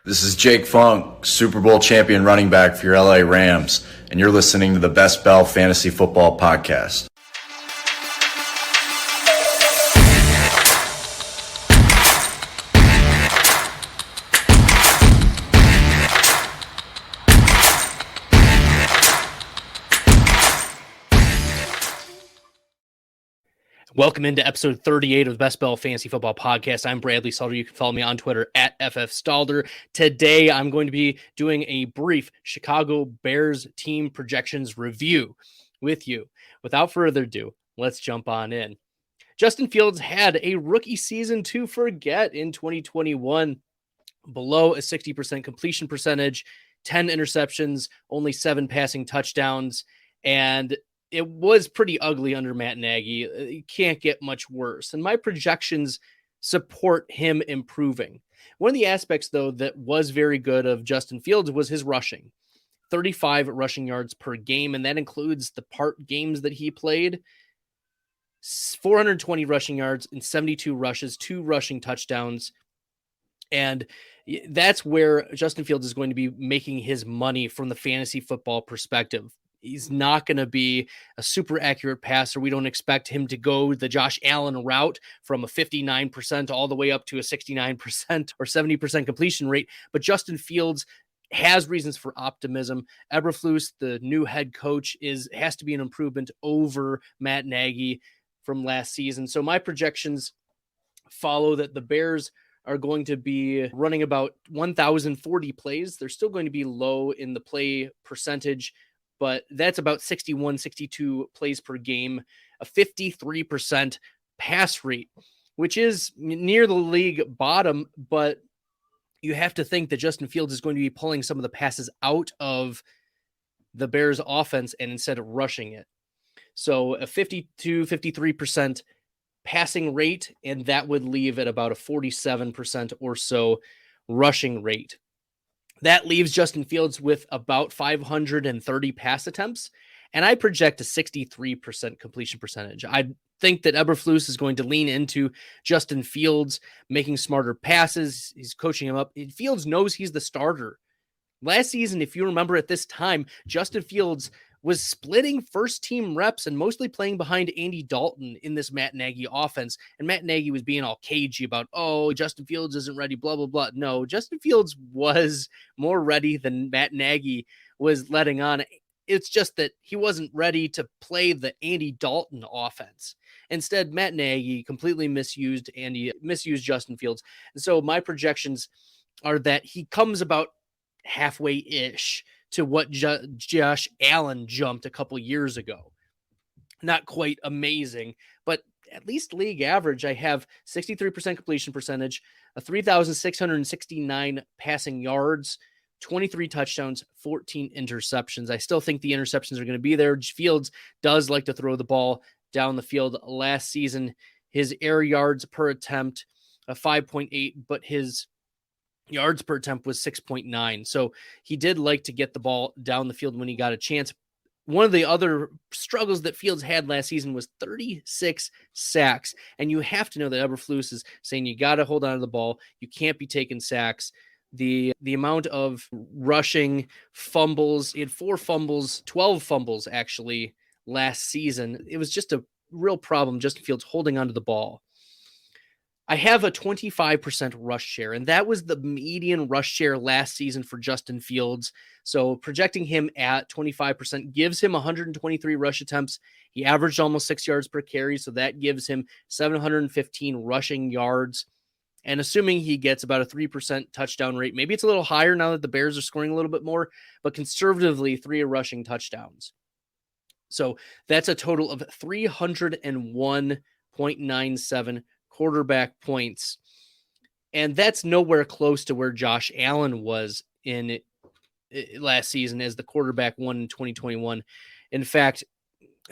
This is Jake Funk, Super Bowl champion running back for your LA Rams, and you're listening to the Best Bell Fantasy Football Podcast. Welcome into episode 38 of the Best Bell Fantasy Football Podcast. I'm Bradley Stalder. You can follow me on Twitter at FFStalder. Today, I'm going to be doing a brief Chicago Bears team projections review with you. Without further ado, let's jump on in. Justin Fields had a rookie season to forget in 2021, below a 60% completion percentage, 10 interceptions, only 7 passing touchdowns, and it was pretty ugly under Matt Nagy. It can't get much worse. And my projections support him improving. One of the aspects, though, that was very good of Justin Fields was his rushing. 35 rushing yards per game, and that includes the part games that he played. 420 rushing yards and 72 rushes, 2 rushing touchdowns. And that's where Justin Fields is going to be making his money from the fantasy football perspective. He's not going to be a super accurate passer. We don't expect him to go the Josh Allen route from a 59% all the way up to a 69% or 70% completion rate. But Justin Fields has reasons for optimism. Eberflus, the new head coach, has to be an improvement over Matt Nagy from last season. So my projections follow that the Bears are going to be running about 1,040 plays. They're still going to be low in the play percentage, but that's about 61, 62 plays per game, a 53% pass rate, which is near the league bottom. But you have to think that Justin Fields is going to be pulling some of the passes out of the Bears offense and instead of rushing it. So a 52, 53% passing rate, and that would leave at about a 47% or so rushing rate. That leaves Justin Fields with about 530 pass attempts, and I project a 63% completion percentage. I think that Eberflus is going to lean into Justin Fields making smarter passes. He's coaching him up. Fields knows he's the starter. Last season, if you remember at this time, Justin Fields was splitting first-team reps and mostly playing behind Andy Dalton in this Matt Nagy offense. And Matt Nagy was being all cagey about, Justin Fields isn't ready, blah, blah, blah. No, Justin Fields was more ready than Matt Nagy was letting on. It's just that he wasn't ready to play the Andy Dalton offense. Instead, Matt Nagy completely misused Justin Fields. And so my projections are that he comes about halfway-ish to what Josh Allen jumped a couple years ago. Not quite amazing, but at least league average. I have 63% completion percentage, a 3,669 passing yards, 23 touchdowns, 14 interceptions. I still think the interceptions are going to be there. Fields does like to throw the ball down the field. Last season, his air yards per attempt, 5.8, but his yards per attempt was 6.9. So he did like to get the ball down the field when he got a chance. One of the other struggles that Fields had last season was 36 sacks. And you have to know that Eberflus is saying you got to hold on to the ball. You can't be taking sacks. The amount of rushing fumbles, he had 4 fumbles, 12 fumbles actually last season. It was just a real problem, Justin Fields holding onto the ball. I have a 25% rush share, and that was the median rush share last season for Justin Fields. So projecting him at 25% gives him 123 rush attempts. He averaged almost 6 yards per carry, so that gives him 715 rushing yards. And assuming he gets about a 3% touchdown rate, maybe it's a little higher now that the Bears are scoring a little bit more, but conservatively 3 rushing touchdowns. So that's a total of 301.97 quarterback points. And that's nowhere close to where Josh Allen was in last season as the quarterback one in 2021. In fact,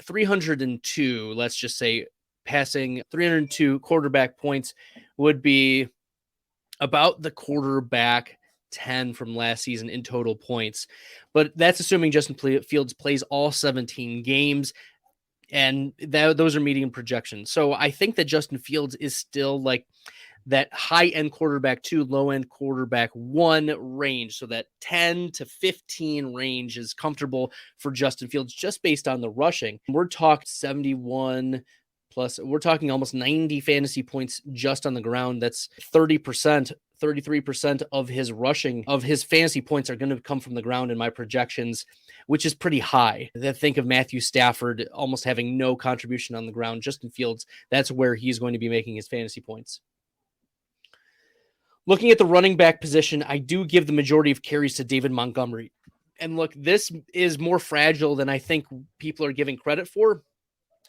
302, let's just say passing 302 quarterback points would be about the quarterback 10 from last season in total points. But that's assuming Justin Fields plays all 17 games. And those are medium projections. So I think that Justin Fields is still like that high-end quarterback 2, low-end quarterback 1 range. So that 10 to 15 range is comfortable for Justin Fields just based on the rushing. We're talking 71 plus, we're talking almost 90 fantasy points just on the ground. That's 30%. 33% of his rushing, of his fantasy points are going to come from the ground in my projections, which is pretty high. Think of Matthew Stafford almost having no contribution on the ground. Justin Fields, that's where he's going to be making his fantasy points. Looking at the running back position, I do give the majority of carries to David Montgomery. And look, this is more fragile than I think people are giving credit for.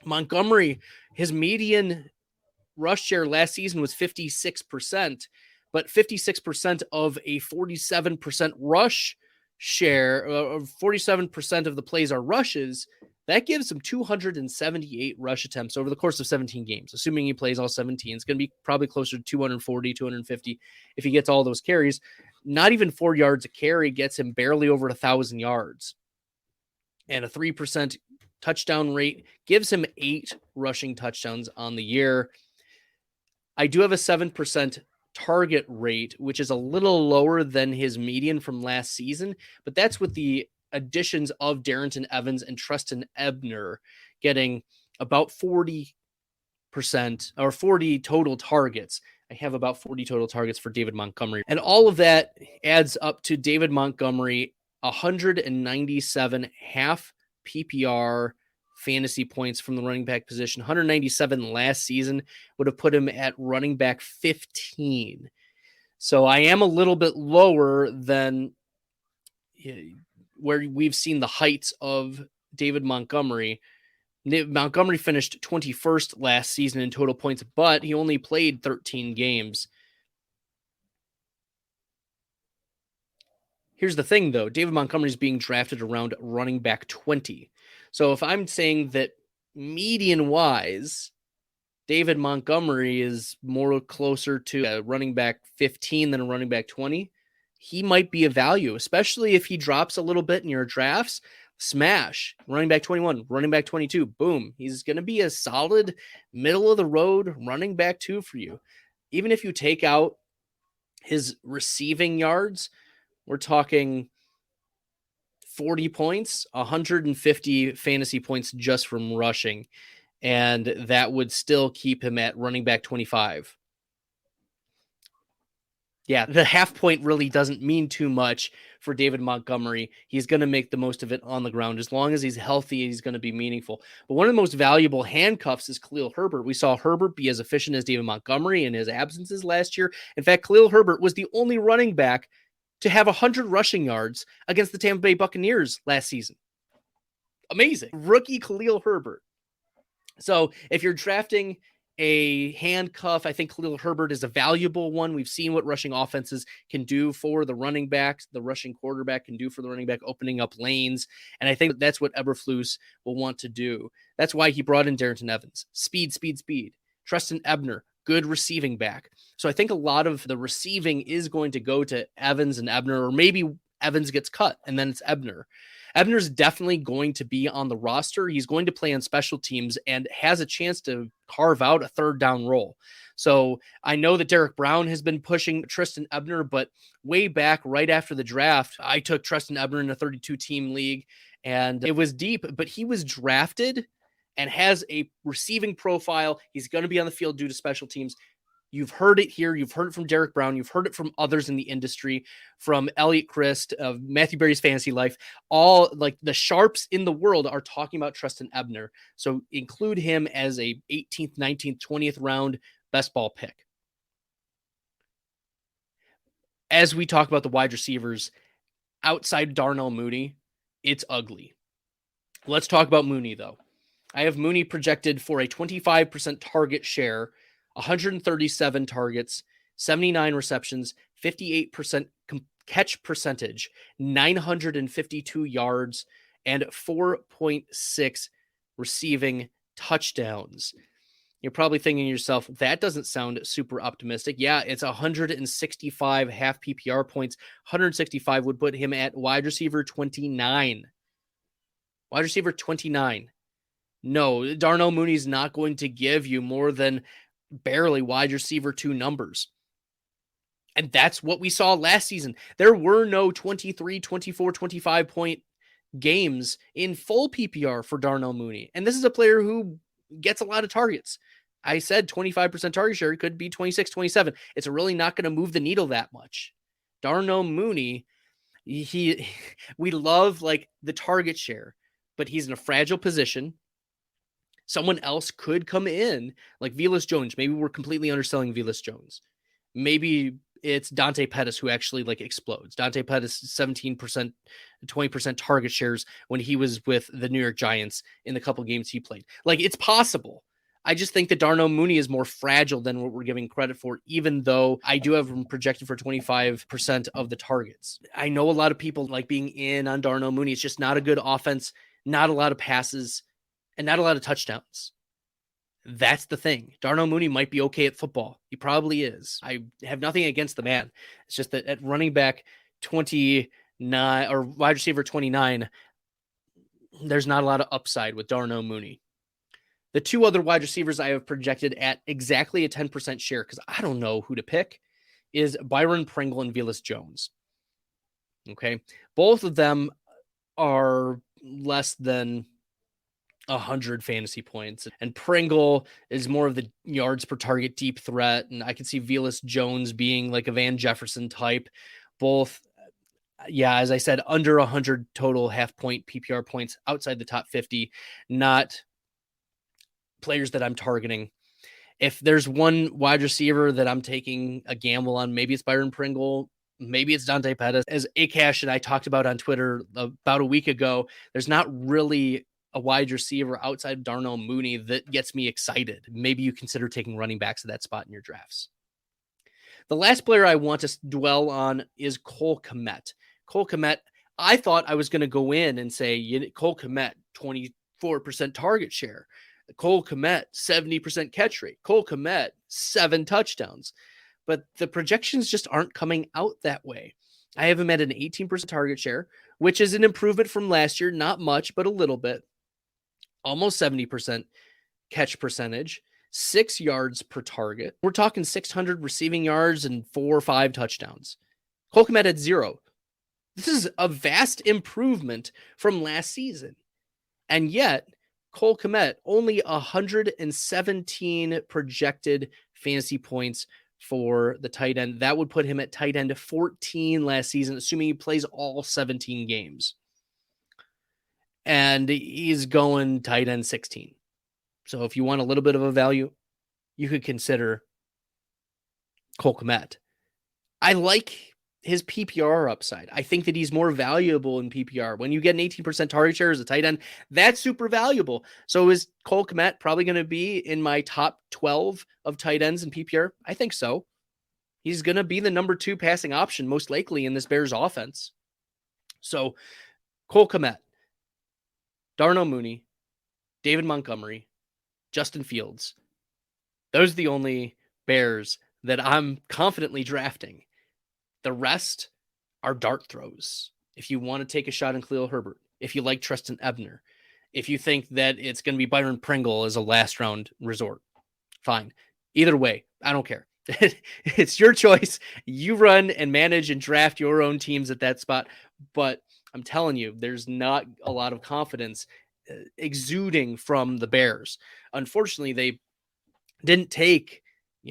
Montgomery, his median rush share last season was 56%, but 56% of a 47% rush share, 47% of the plays are rushes. That gives him 278 rush attempts over the course of 17 games. Assuming he plays all 17, it's going to be probably closer to 240, 250 if he gets all those carries. Not even 4 yards a carry gets him barely over 1,000 yards. And a 3% touchdown rate gives him 8 rushing touchdowns on the year. I do have a 7% target rate, which is a little lower than his median from last season, but that's with the additions of Darrington Evans and Treston Ebner getting about 40% or 40 total targets. I have about 40 total targets for David Montgomery. And all of that adds up to David Montgomery, 197 half PPR fantasy points from the running back position. 197 last season would have put him at running back 15. So I am a little bit lower than where we've seen the heights of David Montgomery. Montgomery finished 21st last season in total points, but he only played 13 games. Here's the thing, though. David Montgomery is being drafted around running back 20. So if I'm saying that median-wise, David Montgomery is more closer to a running back 15 than a running back 20, he might be a value, especially if he drops a little bit in your drafts. Smash, running back 21, running back 22, boom. He's going to be a solid middle-of-the-road running back 2 for you. Even if you take out his receiving yards, we're talking 40 points, 150 fantasy points just from rushing, and that would still keep him at running back 25. Yeah, the half point really doesn't mean too much for David Montgomery. He's going to make the most of it on the ground. As long as he's healthy, he's going to be meaningful. But one of the most valuable handcuffs is Khalil Herbert. We saw Herbert be as efficient as David Montgomery in his absences last year. In fact, Khalil Herbert was the only running back to have 100 rushing yards against the Tampa Bay Buccaneers last season. Amazing. Rookie Khalil Herbert. So if you're drafting a handcuff, I think Khalil Herbert is a valuable one. We've seen what rushing offenses can do for the running backs. The rushing quarterback can do for the running back, opening up lanes. And I think that's what Eberflus will want to do. That's why he brought in Darrington Evans. Speed. Treston Ebner, good receiving back. So I think a lot of the receiving is going to go to Evans and Ebner, or maybe Evans gets cut and then it's Ebner. Ebner's definitely going to be on the roster. He's going to play on special teams and has a chance to carve out a third down role. So I know that Derek Brown has been pushing Treston Ebner, but way back right after the draft, I took Treston Ebner in a 32-team league, and it was deep, but he was drafted and has a receiving profile. He's going to be on the field due to special teams. You've heard it here. You've heard it from Derek Brown. You've heard it from others in the industry, from Elliot Christ of Matthew Berry's Fantasy Life. All like the sharps in the world are talking about Treston Ebner. So include him as a 18th, 19th, 20th round best ball pick. As we talk about the wide receivers, outside Darnell Mooney, it's ugly. Let's talk about Mooney, though. I have Mooney projected for a 25% target share, 137 targets, 79 receptions, 58% catch percentage, 952 yards, and 4.6 receiving touchdowns. You're probably thinking to yourself, that doesn't sound super optimistic. Yeah, it's 165 half PPR points. 165 would put him at wide receiver 29. Wide receiver 29. No, Darnell Mooney's not going to give you more than barely wide receiver 2 numbers. And that's what we saw last season. There were no 23, 24, 25 point games in full PPR for Darnell Mooney. And this is a player who gets a lot of targets. I said 25% target share could be 26, 27. It's really not going to move the needle that much. Darnell Mooney, we love like the target share, but he's in a fragile position. Someone else could come in, like Velus Jones. Maybe we're completely underselling Velus Jones. Maybe it's Dante Pettis who actually like explodes. Dante Pettis, 17%, 20% target shares when he was with the New York Giants in the couple games he played. Like, it's possible. I just think that Darnell Mooney is more fragile than what we're giving credit for, even though I do have him projected for 25% of the targets. I know a lot of people like being in on Darnell Mooney. It's just not a good offense, not a lot of passes, and not a lot of touchdowns. That's the thing. Darnell Mooney might be okay at football. He probably is. I have nothing against the man. It's just that at running back 29 or wide receiver 29, there's not a lot of upside with Darnell Mooney. The two other wide receivers I have projected at exactly a 10% share, because I don't know who to pick, is Byron Pringle and Velus Jones. Okay. Both of them are less than 100 fantasy points, and Pringle is more of the yards per target deep threat. And I can see Velus Jones being like a Van Jefferson type. Both, yeah, as I said, under 100 total half point PPR points outside the top 50, not players that I'm targeting. If there's one wide receiver that I'm taking a gamble on, maybe it's Byron Pringle, maybe it's Dante Pettis. As Akash and I talked about on Twitter about a week ago, there's not really a wide receiver outside of Darnell Mooney that gets me excited. Maybe you consider taking running backs at that spot in your drafts. The last player I want to dwell on is Cole Kmet. Cole Kmet, I thought I was going to go in and say, Cole Kmet, 24% target share. Cole Kmet, 70% catch rate. Cole Kmet, 7 touchdowns. But the projections just aren't coming out that way. I have him at an 18% target share, which is an improvement from last year. Not much, but a little bit. Almost 70% catch percentage, 6 yards per target. We're talking 600 receiving yards and 4 or 5 touchdowns. Cole Kmet at 0. This is a vast improvement from last season. And yet, Cole Kmet, only 117 projected fantasy points for the tight end. That would put him at tight end 14 last season, assuming he plays all 17 games. And he's going tight end 16. So if you want a little bit of a value, you could consider Cole Kmet. I like his PPR upside. I think that he's more valuable in PPR. When you get an 18% target share as a tight end, that's super valuable. So is Cole Kmet probably going to be in my top 12 of tight ends in PPR? I think so. He's going to be the number 2 passing option, most likely in this Bears offense. So Cole Kmet, Darnell Mooney, David Montgomery, Justin Fields. Those are the only Bears that I'm confidently drafting. The rest are dart throws. If you want to take a shot in Khalil Herbert, if you like Treston Ebner, if you think that it's going to be Byron Pringle as a last round resort, fine. Either way, I don't care. It's your choice. You run and manage and draft your own teams at that spot. But I'm telling you, there's not a lot of confidence exuding from the Bears. Unfortunately, they didn't take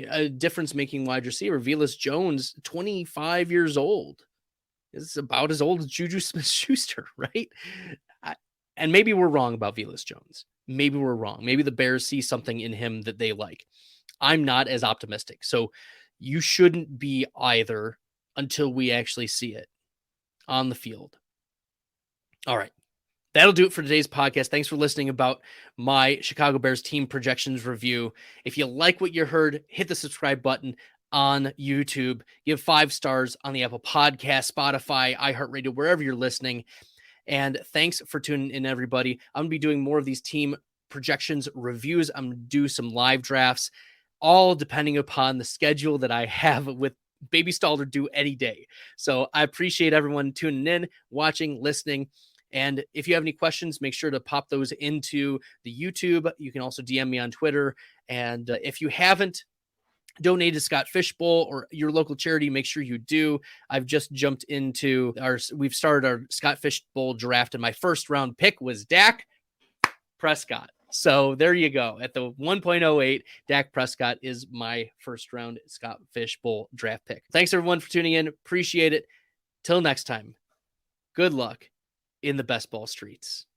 a difference-making wide receiver. Velus Jones, 25 years old. Is about as old as Juju Smith-Schuster, right? And maybe we're wrong about Velus Jones. Maybe we're wrong. Maybe the Bears see something in him that they like. I'm not as optimistic. So you shouldn't be either until we actually see it on the field. All right. That'll do it for today's podcast. Thanks for listening about my Chicago Bears team projections review. If you like what you heard, hit the subscribe button on YouTube. Give 5 stars on the Apple Podcast, Spotify, iHeartRadio, wherever you're listening. And thanks for tuning in, everybody. I'm going to be doing more of these team projections reviews. I'm going to do some live drafts, all depending upon the schedule that I have with Baby Stalder due any day. So I appreciate everyone tuning in, watching, listening. And if you have any questions, make sure to pop those into the YouTube. You can also DM me on Twitter. And if you haven't donate to Scott Fishbowl or your local charity, make sure you do. I've just jumped into we've started our Scott Fishbowl draft, and my first round pick was Dak Prescott. So there you go. At the 1.08, Dak Prescott is my first round Scott Fishbowl draft pick. Thanks everyone for tuning in. Appreciate it. Till next time, good luck in the best ball streets.